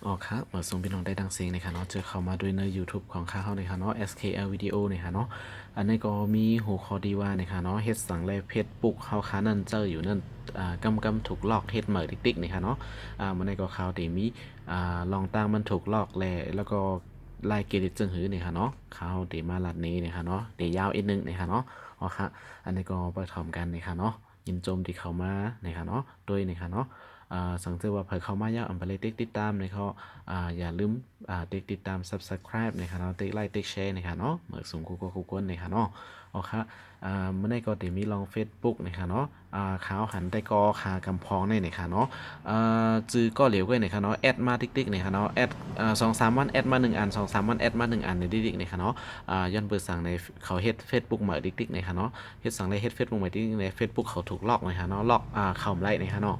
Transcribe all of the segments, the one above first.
อ๋อครับเมื่อส่งพี่น้องได้ดังเสียงนะคะเนาะเจอเข้ามาด้วยใน YouTube ของข้าเฮานะคะเนาะ SKL วิดีโอนะคะเนาะอันนี้ก็มีหัวข้อดีว่านะคะเนาะเฮ็ดสังแลเพจปุกเฮาค้านั่นเจออยู่นั่นกำถูกลอกเฮ็ดเหมือติ๊กๆนะคะเนาะมื้อนี้ก็ข่าวที่มีลองตั้งมันถูกลอกแล้วก็ลายเกดิตจึงหือนี่ค่ะเนาะข่าวที่มาลัดนี้นะคะเนาะเดี๋ยวยาวอีกนึงนะคะเนาะอ๋อค่ะอันนี้ก็ไปถอมกันนะคะเนาะยินโจมที่เข้ามานะคะเนาะด้วยนะคะเนาะ สังเกตว่าเผยเข้ามายากอันไปเลยติ๊กติดตามนะครับอย่าลืมติ๊กติดตาม subscribe นะครับเนาะติ๊กไลค์ติ๊กแชร์นะครับเนาะเหมือนสูงคู่คนนะครับเนาะโอเคเมื่อในก็ติมีลอง Facebook นะครับเนาะข่าวหันได้ก็ขากำพองในนะครับเนาะจื้อก็เหลียวก็นะครับเนาะแอดมาติ๊กนะครับเนาะแอด2-3 วันแอดมา1 อัน2-3 วันแอดมา1 อันในติ๊กนะครับเนาะย้อนเปิดสั่งในเขาเฮ็ด Facebook เหมือนติ๊กนะครับเนาะเฮ็ดสั่งในเฮ็ด Facebook เหมือนติ๊กใน Facebook เขาถูกล็อกนะครับเนาะล็อกเข้าไม่ได้นะครับเนาะ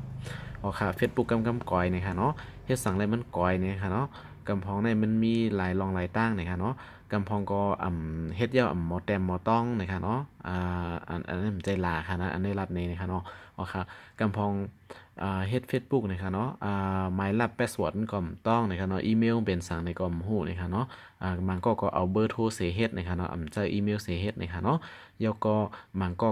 อ๋อค่ะเฟซบุ๊กกำกอยเนี่ยค่ะเนาะเฮ็ดสังไรมันกอยเนี่ยค่ะเนาะกำพองในมันมีหลายรองหลายตั้งเนี่ยค่ะเนาะกำพองก็เฮ็ดยาวหมอแต้มหมอต้องเนี่ยค่ะเนาะอันนั้นใจลาค่ะนะอันนี้รัดนี้นะคะเนาะอ๋อค่ะกำพองเฮ็ด Facebook เนี่ยค่ะเนาะหมายลับ password ก็ต้องเนี่ยค่ะเนาะอีเมลเป็นสั่งในก็ฮู้เนี่ยค่ะเนาะมันก็เอาเบอร์โทรเสเฮ็ดนะคะเนาะเจออีเมลเสเฮ็ดนะคะเนาะยกก็มันก็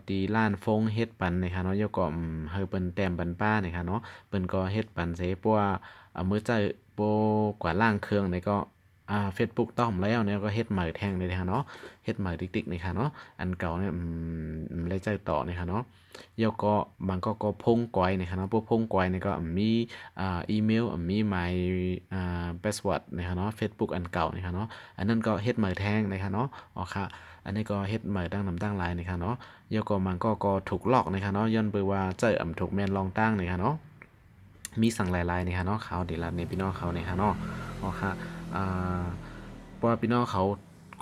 ตีล้านฟงเฮ็ดปันนะคะเนาะยกก็เฮาเปิ้นแต้มปันป้านะคะเนาะเปิ้นก็เฮ็ดปันเสปัวมื้อใจโปกว่าล่างเครื่องนี่ก็Facebook ต้อมแล้วเนี่ยก็เฮ็ดใหม่แทงเลยนะคะเนาะเฮ็ดใหม่ติ๊กๆนะคะเนาะอันเก่าเนี่ยเลยใจต่อนะคะเนาะยกก็บางก็พงกอยนะคะเนาะพวกพงกอยนี่ก็มีอีเมลมีหมายพาสเวิร์ดนะคะเนาะ Facebook อันเก่านะคะเนาะอันนั้นก็เฮ็ดใหม่แทงนะคะเนาะอ๋อค่ะอันนี้ก็เฮ็ดใหม่ตั้งนำตั้งหลายนะคะเนาะยกก็มันก็ถูกลอกนะคะเนาะย้อนไปว่าเจอถูกแม่นลองตั้งนะคะเนาะมีสั่งหลายๆนะคะเนาะเขาเดี๋ยวละในพี่น้องเขานะคะเนาะอ๋อค่ะอ่าเพราะว่าพี่น้องเขา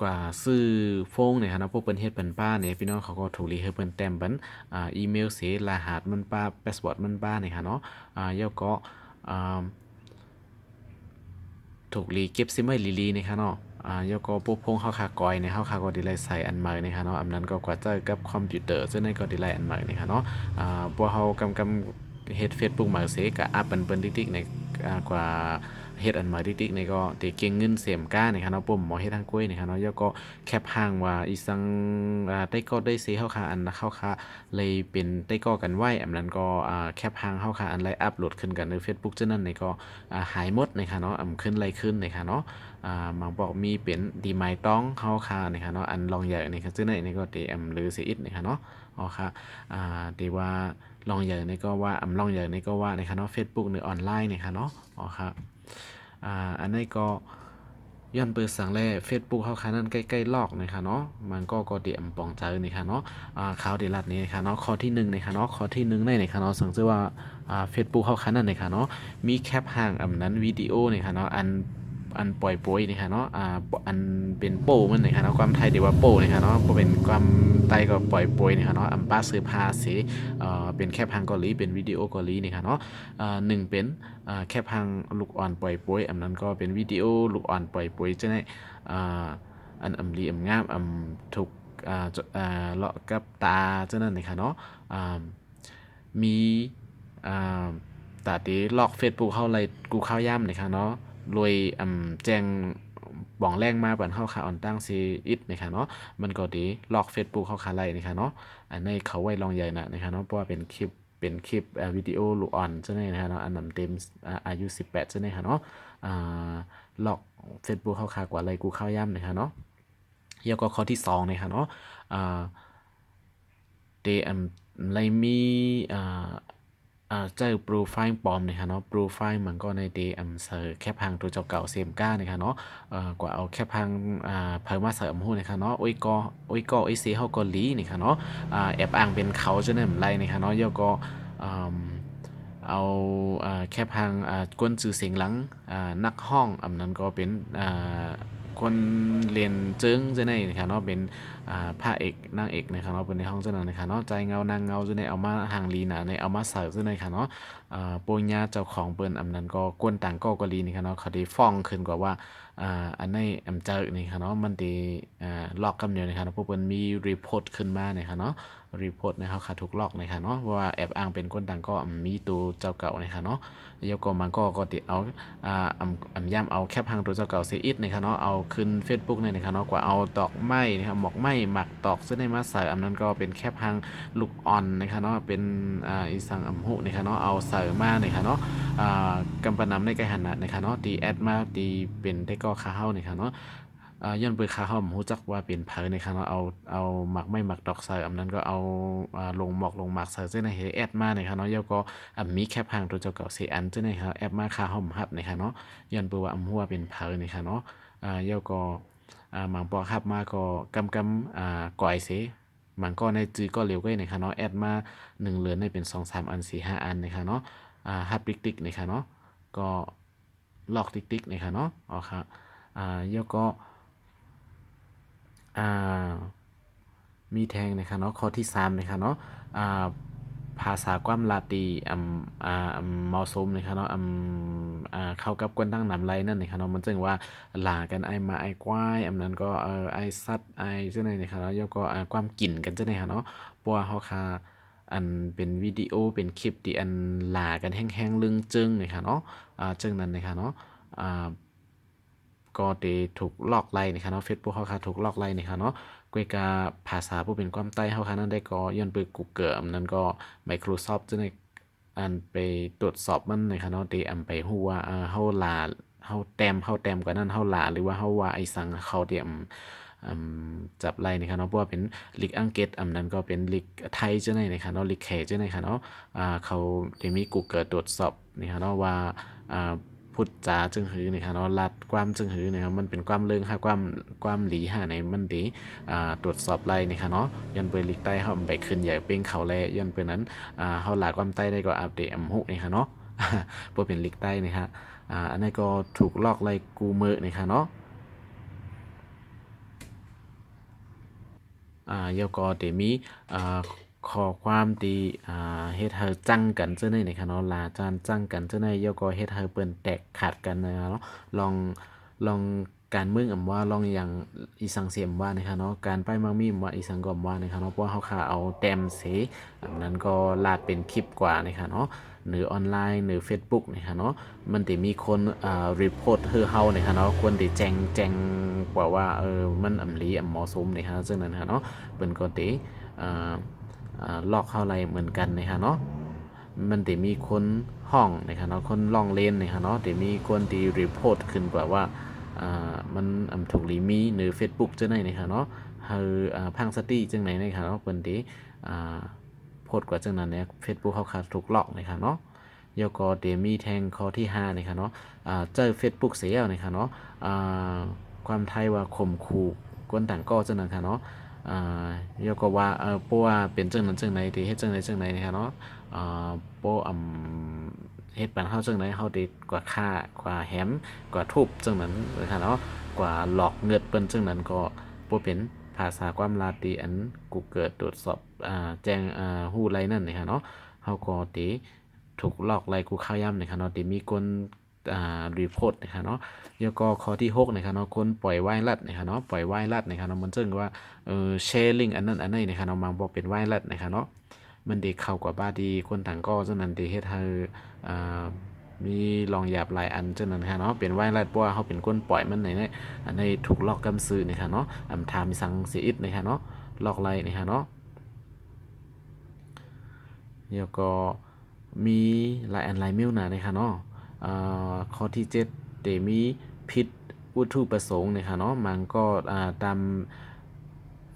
กว่าซื้อโฟงเนี่ยครับนะพวกเปิ้นเฮ็ดเปิ้นป้าเนี่ยพี่น้องเขาก็ถูกรีให้เปิ้นแต้มเปิ้นอีเมลเสียรหัสมันป้าพาสเวิร์ดมันป้าเนี่ยครับเนาะแล้วก็อ่า ถูกลีเก็บซิไม่ลีนะครับเนาะแล้วก็พวกพงเข้าคากอยในเข้าคากอดีไลใส่อันใหม่นะครับเนาะอันนั้นก็กว่าจะกับคอมพิวเตอร์ซึ่งในก็ดีไลอันใหม่นะครับเนาะพวกเขากำเฮ็ด Facebook มาเสกะอัพเปิ้นติ๊กๆในกว่าเฮ็ดอันใหม่ติ๊กๆในก็ตีเก่งเงินเสียมก้านะครับเนาะปุ่มหมอเฮ็ดทางกล้วยนะครับเนาะแล้วก็แคปห่างว่าอีสังได้ก็ได้เสเข้าคาอันนะเข้าคาเลยเป็นได้ก็กันไว้อันนั้นก็แคปห่างเข้าคาอันไลอัพโหลดขึ้นกันใน Facebook ฉะนั้นในก็หายหมดนะครับเนาะขึ้นไรขึ้นนะครับเนาะบางบอกมีเป็นดีไมต้องเข้าคานะครับเนาะอันลองใหญ่นะครับซึ่งในนี้ก็เดหรือเสียอิดนะครับเนาะอ๋อค่ะดีว่าลองใหญ่นี่ก็ว่าลองใหญ่นี่ก็ว่านะครับเนาะ Facebook หรือออนไลน์นะครับเนาะอ๋อครับอันนี้ก็ย้อนเปิดสั่งแล่ Facebook เข้าคันนั้นใกล้ๆลอกนะคะเนาะมันก็เดียมปองใจนี่ค่ะเนาะข่าวเดลัดนี้ค่ะเนาะข้อที่1นะคะเนาะข้อที่1ในนี่ค่ะเนาะสังเกตว่าFacebook เข้าคันนั้นนี่ค่ะเนาะมีแคปห่างนั้นวิดีโอนี่ค่ะเนาะอันปล่อยโปยนี่ค่ะเนาะอันเป็นโป้มันนี่ค่ะเนาะความไทยเดี๋ยวว่าโป้นี่ค่ะเนาะบ่เป็นความไทยก็ปล่อยโปยนี่ค่ะเนาะป้าซื้อผ้าสิเป็นแคปห่างเกาหลีเป็นวิดีโอเกาหลีนี่ค่ะเนาะหนึ่งเป็นแคปห่างลูกอ่อนปล่อยโปยอันนั้นก็เป็นวิดีโอลูกอ่อนปล่อยโปยจะได้อันลีงามถูกเลาะกับตาเจ้านั่นนี่ค่ะเนาะมีอ่าตาตีลอกเฟซบุ๊กเข้าไรกูเข้าย่ำนี่ค่ะเนาะรวยแจ้งบ่องแรงมาบันเข้าขาออนตั้งซีอิดนะคะเนาะมันก็ดีลอก Facebook เข้าขาไรนะคะเนาะอันนี้เขาไว้ลองใหญ่นะคะเนาะเพราะว่าเป็นคลิปวิดีโอลูกอ่อนใช่ไหมนะคะเนาะอันนั้นเต็มอายุ18ใช่ไหมคะเนาะลอก Facebook เข้าขากว่าไรกูเข้าย่ำนะคะเนาะแล้วก็ข้อที่2นะคะเนาะเดไรมีเจ้าโปรไฟล์ปลอมนะคะเนาะโปรไฟล์มันก็ในเดเสิร์แค่พังตัวเจ้าเก่าเซมก้านะคะเนาะกว่าเอาแค่พังเพิ่มมาเสริมหู้นะคะเนาะโอ้ยก็ไอซีเฮาก็ลีนะคะเนาะแอบอ้างเป็นเขาจะเนี่ยไรนะคะเนาะแล้วก็อ่าเอาแค่พังก้นจือเสียงหลังนักห้องอันนั้นก็เป็นคนเรียนเจิ้งจะไหนนะครับเนาะเป็นพระเอกนางเอกนะครับเนาะเป็นในห้องเจ้านั้นนะครับเนาะใจเงานางเงาจะไหนเอามาห่างลีนะในเอามาเสิร์ฟจะไหนครับเนาะปุญญาเจ้าของเปิ้นอันนั้นก็กวนต่างก็กลีนี่ครับเนาะเขาได้ฟ้องขึ้นกว่าว่าอันในเจอนี่ครับเนาะมันได้ลอกกำเนิดนะครับพวกเปิ้นมีรีพอร์ตขึ้นมาเนี่ยครับเนาะ รีพอร์ตนะครับค่ะถูกลอกนะคะเนาะเพราะว่าแอบอ้างเป็นคนดังก็มีตัวเจ้าเก่านะคะเนาะแล้วก็มันก็ติเอาย่ำเอาแคปหางตัวเจ้าเก่าเสียอิดนะคะเนาะเอาขึ้น Facebook เนี่ยนะคะเนาะกว่าเอาดอกไม้นะครับหมอกไม้หมักตอกซึ่งในมาใส่นั้นก็เป็นแคปหางลูกอ่อนนะคะเนาะเป็นอีสังหุนะคะเนาะเอาใส่มานะคะเนาะกำปนำในไกหันนะคะเนาะตีแอดมาตีเป็นได้ก็ขาเฮ้านะคะเนาะย้อนเปิดขาเฮ้าผมรู้จักว่าเป็นเผยนะคะเนาะเอาหมักไม่หมักดอกใส่นั้นก็เอาลงหมอกลงหมักใส่ซึ่งในแอดมานะคะเนาะแล้วก็มีแคปหางตัวเจ้าเก่าเสียอันซึ่งในแอดมาขาเฮ้าผมฮับนะคะเนาะย้อนเปิดว่าหัวเป็นเผยนะคะเนาะแล้วก็หมังปอฮับมาก็ก่อยเสียมันก็ในจือก็เร็วก็นะคะเนาะแอดมา1เหลือนในเป็น2-3อัน4-5อันนะคะเนาะฮับติ๊กนะคะเนาะก็ลอกติ๊กนะคะเนาะอ๋อครับแล้วก็มีแทงนะคะเนาะข้อที่3นะคะเนาะภาษาความลาตีเหมาะสมนะคะเนาะเข้ากับกวนตั้งนำไรนั่นนะคะเนาะมันจึงว่าหลากันไอมาไอควายนั้นก็ไอสัตว์ไอเจ้าไหนนะคะเนาะแล้วก็ความกินกันเจ้าไหนคะเนาะเพราะว่าเขาคาอันเป็นวิดีโอเป็นคลิปที่อันหลากันแห้งๆลึงจึงนะคะเนาะจึงนั้นนะคะเนาะก็ได้ถูกลอกไล่นะคะเนาะ Facebook เขาค่ะถูกลอกไล่นะคะเนาะกวยกาภาษาผู้เป็นความใต้เขาค่ะนั่นได้ก็ย้อนไป Google นั้นก็ Microsoft จะในอันไปตรวจสอบมันนะคะเนาะได้ไปฮู้ว่าเฮาลาเฮาแต้มกว่านั้นเฮาลาหรือว่าเฮาว่าไอ้สังเขาเตรียมจับไล่นะคะเนาะเพราะว่าเป็นลีกอังกฤษนั้นก็เป็นลีกไทยจังได๋นะคะเนาะลีกแขกจังได๋ค่ะเนาะเขาได้มี Google ตรวจสอบนะคะเนาะว่าพูดจาจึงหือนะครับเนาะลัดความจึงหือนะครับมันเป็นความเรื่องค่ะความหลีหาในมันดีตรวจสอบไล่นะครับเนาะยันเปิดลิกใต้เฮาไปขึ้นใหญ่เป็นเขาแลยันเปิดนั้นเฮาหลาความใต้ได้ก็อัปเดตหุนะครับเนาะบ่เป็นลิกใต้นะฮะอันนั้นก็ถูกลอกไล่กูมือนะครับเนาะแล้วก็ได้มีข้อความที่เฮ็ดให้จังกันจังได๋นะคะเนาะลาจานจังกันจังได๋แล้วก็เฮ็ดให้เปิ้นแตกขาดกันนะเนาะลองลองการเมืองว่าลองอย่างอีสังเสียมว่านะคะเนาะการไปมังมีว่าอีสังก็ว่านะคะเนาะเพราะว่าเฮาค่าเอาแต้มเสอันนั้นก็ลาดเป็นคลิปกว่านะคะเนาะหรือออนไลน์หรือ Facebook นะคะเนาะมันสิมีคนรีพอร์ตคือเฮานะคะเนาะควรสิแจ้งกว่าว่ามันอำลีเหมาะสมนะคะซึ่งนั้นค่ะเนาะเปิ้นก็สิอ่าลอกเข้าไรเหมือนกันนะคะเนาะมันจะมีคนห้องนะคะเนาะคนลองเล่นนะคะเนาะจะมีคนที่รีพอร์ตขึ้นแบบว่ามันถูกลีมีหรือ Facebook จังไหนนะคะเนาะเฮาพังสติจังไหนนะคะเนาะเปิ้นที่โพสต์กว่าจังนั้นเนี่ย Facebook เขาขาดถูกลอกนะคะเนาะแล้วก็เดมีแทงข้อที่5นะคะเนาะเจอ Facebook เสียนะคะเนาะความไทยว่าข่มขู่คนต่างก็จังนั้นค่ะเนาะแล้วก็ว่าเพราะว่าเป็นจังนั้นจังไหนที่เฮ็ดจังไหนจังไหนนะคะเนาะโปเฮ็ดปานเฮาจังไหนเฮาได้กว่าฆ่ากว่าแหมกว่าทุบจังนั้นนะคะเนาะกว่าหลอกเงินเปิ้นจังนั้นก็บ่เป็นภาษาความลาติอันกูเกิดตรวจสอบแจ้งฮู้ไรนั่นนะคะเนาะเฮาก็ติถูกลอกไล่กูเข้าย่ำนะคะเนาะที่มีคนรีพอร์ตนะคะเนาะแล้วก็ข้อที่6นะคะเนาะคนปล่อยไวรัสนะคะเนาะปล่อยไวรัสนะคะเนาะมันจึงว่าแชร์ลิงก์อันนั้นอันนี้นะคะเนาะมันบ่เป็นไวรัสนะคะเนาะมันได้เข้ากับบ้าดีคนต่างก็ฉะนั้นได้เฮ็ดให้มีลองหยาบหลายอันจังนั้นค่ะเนาะเป็นไวรัสเพราะว่าเฮาเป็นคนปล่อยมันในอันนี้ถูกลอกกำซื้อนะคะเนาะทามีสังสิอิดนะคะเนาะลอกไล่นะคะเนาะแล้วก็มีหลายอันหลายมิวนะนะคะเนาะข้อที่7เตมีผิดวัตถุประสงค์นะคะเนาะมันก็ตาม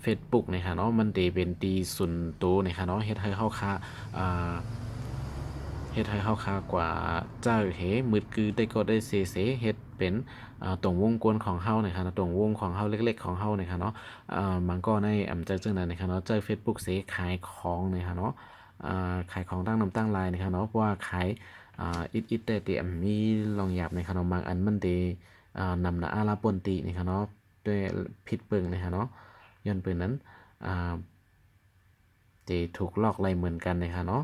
Facebook นะคะเนาะมันสิเป็นตีส่วนตัวนะคะเนาะเฮ็ดให้เฮาค่าเฮ็ดให้เฮาค่ากว่าเจ้าเหมืดคือได้ก็ได้เสเฮ็ดเป็นตรงวงกลมของเฮานะคะตรงวงของเฮาเล็กๆของเฮานะคะเนาะมันก็ในจังนั้นนะคะเนาะเจ้า Facebook เสขายของนะคะเนาะขายของตั้งนำตั้งลายนะคะเนาะเพราะว่าขายอิดๆแต่มีลองหยาบนะคะเนาะบางอันมันสินำหน้าอาลาปนตินะคะเนาะด้วยผิดเปิงนะคะเนาะย้อนเปิ่นนั้นสิถูกลอกไล่เหมือนกันนะคะเนาะ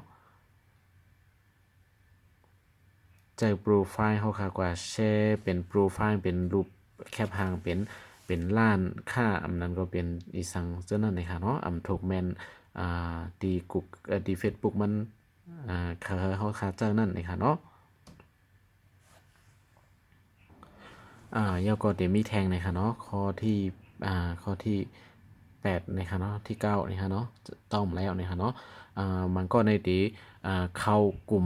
ใจโปรไฟล์เขาค่ะกว่าแชร์เป็นโปรไฟล์เป็นรูปแคปหางเป็นล้านค่านั้นก็เป็นอีสังเจ้านั่นนะคะเนาะถูกแมน ดีกุกดี Facebook มันเขาคาเจอนั่นนะคะเนาะยาวก็เดี๋ยวมีแทงนะคะเนาะข้อที่8นะคะเนาะที่9นะคะเนาะต้อมแล้วนะคะเนาะมันก็ในตีเข้ากลุ่ม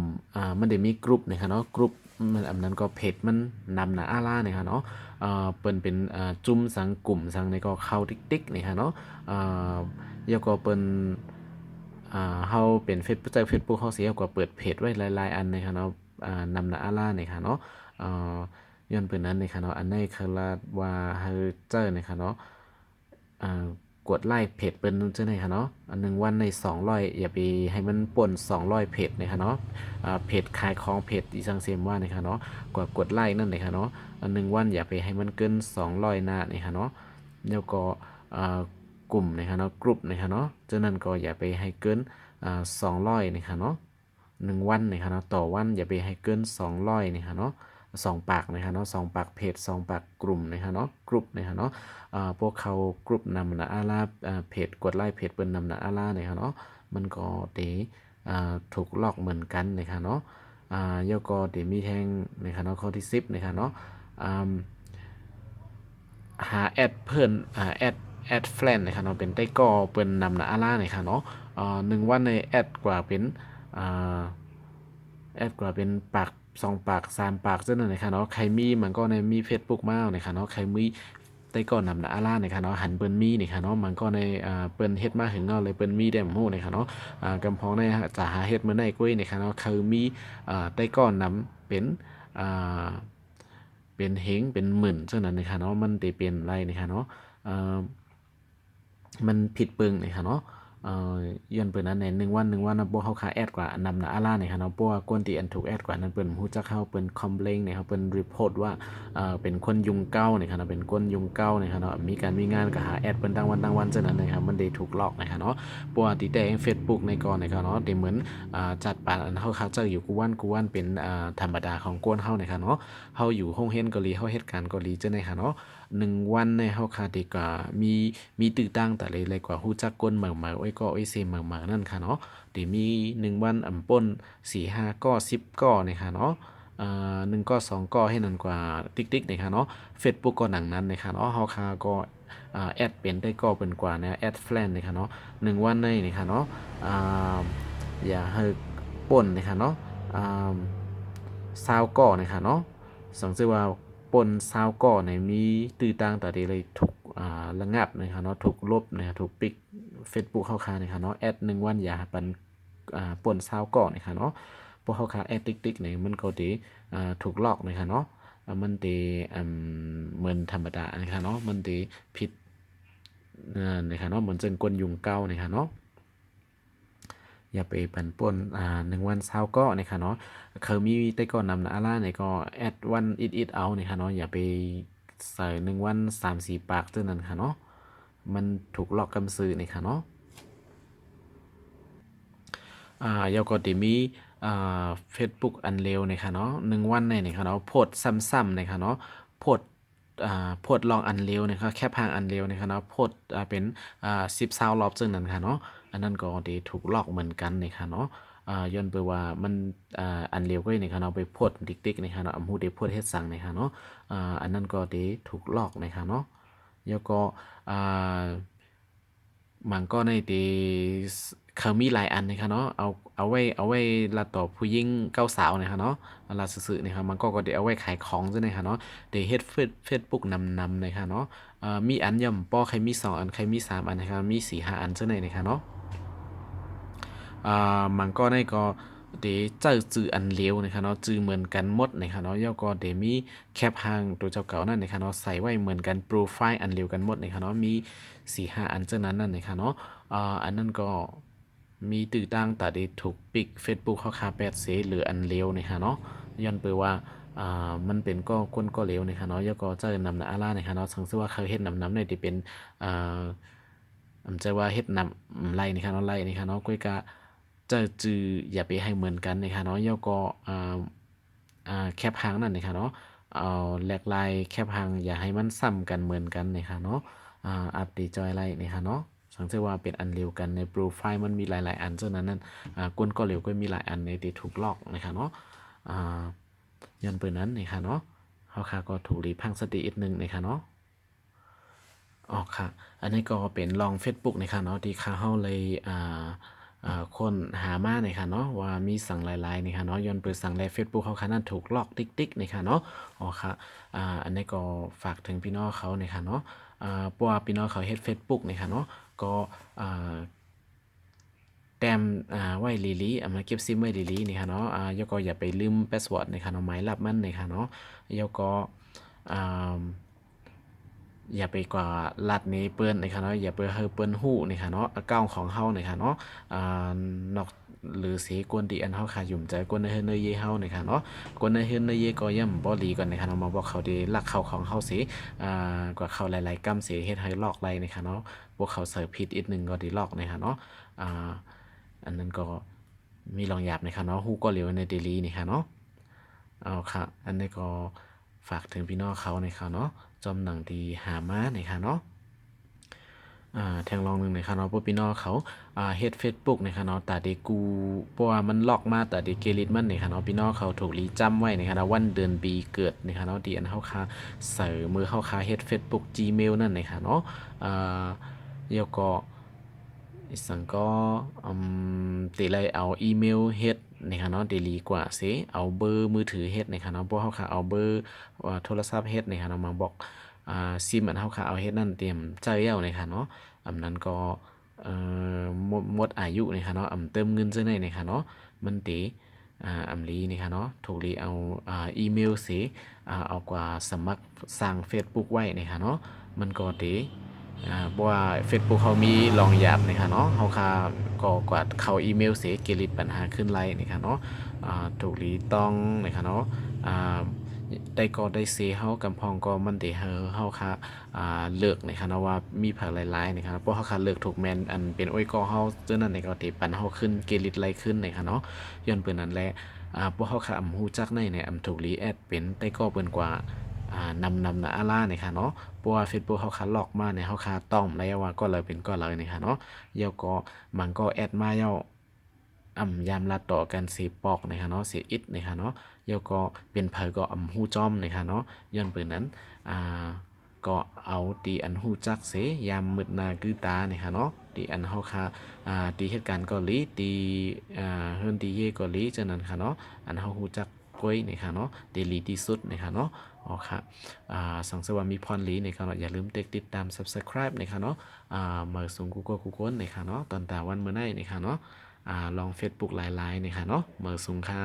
มันได้มีกลุ่มนะคะเนาะกลุ่มมันอันนั้นก็เพจมันนำหนาอาล่านะคะเนาะเปิ้นเป็นจุ่มสังกลุ่มสังในก็เข้าติ๊กๆนะคะเนาะแล้วก็เปิ้นเฮาเป็นเฟซบุ๊กจากเฟซบุ๊กเฮาสิเฮาก็เปิดเพจไว้หลายๆอันนะคะเนาะนำหนาอาล่านะคะเนาะอ่า ย้อนเปินนั้นนะคะเนาะอันในคาราว่าเฮาเจอนะคะเนาะกดไลค์เพจเปิ้นจังได๋ค่ะเนาะอันหนึงวันใน200อย่าไปให้มันป่น200เพจนะคะเนาะเพจขายของเพจอีสังเสียมว่านะคะเนาะกดไลค์นั่นเลยค่ะเนาะอันหนึงวันอย่าไปให้มันเกิน200หน้านะคะเนาะแล้วก็กลุ่มนะคะเนาะกลุ่มนะคะเนาะฉะนั้นก็อย่าไปให้เกิน200นะคะเนาะ1 วันนะคะเนาะต่อวันอย่าไปให้เกิน200นะคะเนาะ2 ปากนะคะเนาะ2 ปากเพจ2 ปากกลุ่มนะคะเนาะกลุ่มนะคะเนาะพวกเขากลุ่มนำนะอาลาเพจกดไลค์เพจเปิ้นนำนะอาลานะคะเนาะมันก็เดถูกลอกเหมือนกันนะคะเนาะยก็เดมีแทงนะคะเนาะข้อที่10นะคะเนาะหาแอดเพิ่นแอดแฟนนะคะเนาะเป็นใต้ก่อเปิ้นนำนะอาลานะคะเนาะ1 วันในแอดกว่าเป็นอ่า แอดกว่าเป็นปาก2 ปาก3 ปากเจ้านั่นนะคะเนาะใครมีมันก็ในมี Facebook มานะคะเนาะใครมีแต่ก่อนนำหน้าอาล่านะคะเนาะหันเปิ้นมีนะคะเนาะมันก็ในเปิ้นเฮ็ดมาถึงเนาะเลยเปิ้นมีได้หมู่นะคะเนาะกำพองในจะหาเฮ็ดมื้อใดกุ้ยนะคะเนาะคือมีแต่ก่อนนำเป็นอ่าเป็นเฮงเป็นหมื่นเจ้านั้นนะคะเนาะมันได้เป็นไรนะคะเนาะอ่ามันผิดเปิงนะคะเนาะย้อนเปิ้นอันไหน1 วันนะบ่เฮาค่าแอดกว่านำนะอาล่าเนี่ยค่ะเนาะเพราะว่าคนที่อันถูกแอดกว่านั้นเปิ้นฮู้จักเฮาเปิ้นคอมเพลนเนี่ยครับเปิ้นรีพอร์ตว่าเป็นคนยุงเก้าเนี่ยค่ะเนาะเป็นคนยุงเก้าเนี่ยค่ะเนาะมีการมีงานก็หาแอดเปิ้นตั้งวันจังนั้นนะครับมันได้ถูกหลอกนะคะเนาะเพราะว่าที่แต่ Facebook ในก่อนเนี่ยค่ะเนาะได้เหมือนจัดปานอันเฮาเข้าใจอยู่กูวันเป็นธรรมดาของกวนเฮาเนี่ยค่ะเนาะเฮาอยู่ห้องเรียนเกาหลีเฮาเฮ็ดการเกาหลีจังได๋ค่ะเนาะ 1 วันในเฮาคาดีกว่ามีตื้อตั้งแต่เลยกว่าฮู้จักก้นเหมาๆไว้ก็ไอ้เซเหมาๆนั่นค่ะเนาะที่มี1 วันป่น4-5ก้อ10ก้อนี่ค่ะเนาะ1ก้อ2ก้อให้นั่นกว่าติ๊กๆนี่ค่ะเนาะเฟซบุ๊กก็หนังนั้นนี่ค่ะเนาะเฮาคาก็แอดเป็นได้ก็เป็นกว่านะแอดแฟนนี่ค่ะเนาะ1 วันในนี่ค่ะเนาะอ่าอย่าให้ป่นนี่ค่ะเนาะอ่า20ก้อนี่ค่ะเนาะสังเกตว่า ปนซาวก่อในมีตื้อต่างแต่เดเลยถูกระงับนะครับเนาะถูกลบนะครับถูกปิก Facebook เข้าคานะครับเนาะแอด1 วันอย่าปันปนซาวก่อนะครับเนาะพวกเข้าคาแอดติ๊กๆเนี่ยมันก็ดีถูกลอกนะครับเนาะมันดีเหมือนธรรมดานะครับเนาะมันดีผิดนะครับเนาะเหมือนเจนกวนยุงเก้านะครับเนาะอย่าไปปั่นป่วน1 วัน20ก็นะคะเนาะคือมีแต่ก่อนนำนะอาล่าเนี่ยก็แอดวันอิดเอานะคะเนาะอย่าไปใส่1 วัน3-4 ปากเท่านั้นค่ะเนาะมันถูกหลอกกำซื้อนะคะเนาะแล้วก็จะมีเฟซบุ๊กอันเร็วนะคะเนาะ1 วันเนี่ยนะคะเนาะโพสต์ซ้ำๆนะคะเนาะโพสต์โพสต์ลองอันเร็วนะครับแค่พังอันเร็วนะคะเนาะโพสต์เป็น10-20 รอบซึ่งนั้นค่ะเนาะอันนั้นก็ได้ถูกลอกเหมือนกันนะคะเนาะย้อนไปว่ามันอันเร็วก็นะคะเนาะไปโพสต์ติ๊กๆนะคะเนาะอำฮูได้โพสต์เฮ็ดสังนะคะเนาะอันนั้นก็ได้ถูกลอกนะคะเนาะแล้วก็อ่า มันก็ในที่เขามีหลายอันนะครับเนาะเอาไว้ละต่อผู้หญิงเก้าสาวนะครับเนาะละซื่อๆนะครับมันก็เดี๋ยวเอาไว้ขายของจังนะครับเนาะเดี๋ยวเฮ็ดเฟซบุ๊กนำนะครับเนาะมีอันย่อมป้อใครมี2 อันใครมี3 อันนะครับมี4-5 อันจังได๋นะครับเนาะมันก็ได้ก็เดี๋ยวเจอจื่ออันเร็วนะครับเนาะจื่อเหมือนกันหมดนะครับเนาะแล้วก็เดี๋ยวมีแคปหางตัวเจ้าเก่านั่นนะครับเนาะใส่ไว้เหมือนกันโปรไฟล์อันเร็วกันหมดนะครับเนาะมี4-5 อันจังนั้นนั่นนะครับเนาะอันนั้นก็มีตื้อตั้งแต่ได้ถูกปิก Facebook เขาคา8เสหรืออันเร็วนะครับเนาะย้อนไปว่ามันเป็นก็คนก็เร็วนะครับเนาะแล้วก็เจอนำหน้าอาล่านะครับเนาะสังเกตว่าเขาเฮ็ดนำเนี่ยที่เป็นอ่า ใจว่าเฮ็ดนำไรนี่ค่ะเนาะไรนี่ค่ะเนาะก้อยกะจะจืออย่าไปให้เหมือนกันนะคะเนาะแล้วก็แคปหางนั่นนะคะเนาะเอาแหลกลายแคปหางอย่าให้มันซ้ำกันเหมือนกันนะคะเนาะอัปเดตจอยไรนี่ค่ะเนาะ สังเกตว่าเป็นอันเดียวกันในโปรไฟล์มันมีหลายๆอันฉะนั้นนั่นก้นก็เหลวก็มีหลายอันในที่ถูกลอกนะคะเนาะยันเปิดนั้นนะคะเนาะเขาค่ะก็ถูกรีพังสติอีกนึงนะคะเนาะอ๋อค่ะอันนี้ก็เป็นลอง Facebook นะคะเนาะที่ข้าเฮาเลยคนหามาเนี่ยค่ะเนาะว่ามีสั่งหลายๆนี่ค่ะเนาะย้อนเปิดสั่งใน Facebook เขาค่ะนั่นถูกลอกติ๊กๆนี่ค่ะเนาะอ๋อค่ะอันนี้ก็ฝากถึงพี่น้องเขาเนี่ยค่ะเนาะเพราะว่าพี่น้องเขาเฮ็ด Facebook นี่ค่ะเนาะก็แต้มไว้ลีๆมาเก็บซิมไว้ลีๆนี่ค่ะเนาะแล้วก็อย่าไปลืมพาสเวิร์ดนี่ค่ะเนาะหมายลับมันนี่ค่ะเนาะแล้วก็อ่า อย่าไปกว่าลัดนี้เปิ้นนะคะเนาะอย่าไปเฮอเปิ้นฮู้นะคะเนาะอเก้าของเฮานะคะเนาะนอกหรือสีกวนดีอันเฮาค่ะยุ่มใจกวนในเฮือนในเยเฮานะคะเนาะกวนในเฮือนในเยก็ย่ำบ่ดีก่อนนะคะเนาะมาบอกเขาดีลักเขาของเฮาสิกว่าเขาหลายๆกำสิเฮ็ดให้ลอกไล่นะคะเนาะพวกเขาเสิร์ฟผิดอีกนึงก็ดีลอกนะคะเนาะอ่าอันนั้นก็มีลองหยาบนะคะเนาะฮู้ก็เหลียวในเดลีนี่ค่ะเนาะเอาค่ะอันนี้ก็ฝากถึงพี่น้องเขานะคะเนาะจอมหนังที่หามานะคะเนาะแทงลองหนึ่งนะคะเนาะพวกพี่น้องเขาเฮ็ด Facebook นะคะเนาะแต่เดกูเพราะว่ามันล็อกมาแต่เดเกลิดมันนะคะเนาะพี่น้องเขาถูกรีจำไว้นะคะเนาะวันเดือนปีเกิดนะคะเนาะที่อันเฮาคาใส่มือเฮาคาเฮ็ด Facebook Gmail นั่นนะคะเนาะแล้วก็อีสังก็ติเลยเอาอีเมลเฮ็ดนะคะเนาะดีกว่าสิเอาเบอร์มือถือเฮ็ดนะคะเนาะเพราะเฮาค่ะเอาเบอร์โทรศัพท์เฮ็ดนะคะเนาะมาบอกซิมอันเฮาค่ะเอาเฮ็ดนั่นเตรียมใจเอานะคะเนาะอันนั้นก็หมดอายุนะคะเนาะเติมเงินจังได๋นะคะเนาะมันติอำลีนะคะเนาะถูกลีเอาอีเมลสิเอากว่าสมัครสร้าง Facebook ไว้นะคะเนาะมันก็ติเพราะว่า Facebook เขามีรองหยาบนะคะเนาะเฮาค่ะก็กว่าเข้าอีเมลสิเกิดปัญหาขึ้นไลนะคะเนาะถูกลีต้องนะคะเนาะอ่าได้ก็ได้เซเฮากำพองก็มันได้เฮาค่ะเลิกนะคะเนาะว่ามีผักหลายๆนะคะเพราะเฮาค่ะเลิกถูกแม่นอันเป็นโอ้ยก็เฮาจังนั้นนี่ก็ติปันเฮาขึ้นเกลิดไลขึ้นนะคะเนาะย้อนเปิ้นนั่นแหละพวกเฮาค่ะฮู้จักในเนี่ยถูกรีแอดเป็นแต่ก็เปิ้นกว่านำนะอาล่าเนี่ยค่ะเนาะเพราะว่า Facebook เขาคัดลอกมาเนี่ยเขาคาต้อมแล้วว่าก็เลยเป็นก็เลยเนี่ยค่ะเนาะเดี๋ยวก็มันก็แอดมาเย้ายามลัดต่อกันสิปอกนะคะเนาะสิอิดนะคะเนาะเดี๋ยวก็เป็นเผยก็ฮู้จอมนะคะเนาะย้อนเปิ้นนั้นก็เอาตีอันฮู้จักเสยามมืดนาคือตานะคะเนาะตีอันเฮาคาตีเหตุการณ์เกาหลีตีเฮิรนตีเย่เกาหลีจังนั้นค่ะเนาะอันเฮาฮู้จักก้อยนะคะเนาะดีลีที่สุดนะคะเนาะอ๋อค่ะสังเกตว่ามีพรลีนะครับเนาะอย่าลืมติดตาม Subscribe นะครับเนาะมาสูงกูนนะครับเนาะตอนตาวันเมื่อไหร่นะครับเนาะลอง Facebook หลายๆนะคะเนาะมาสูงค่ะ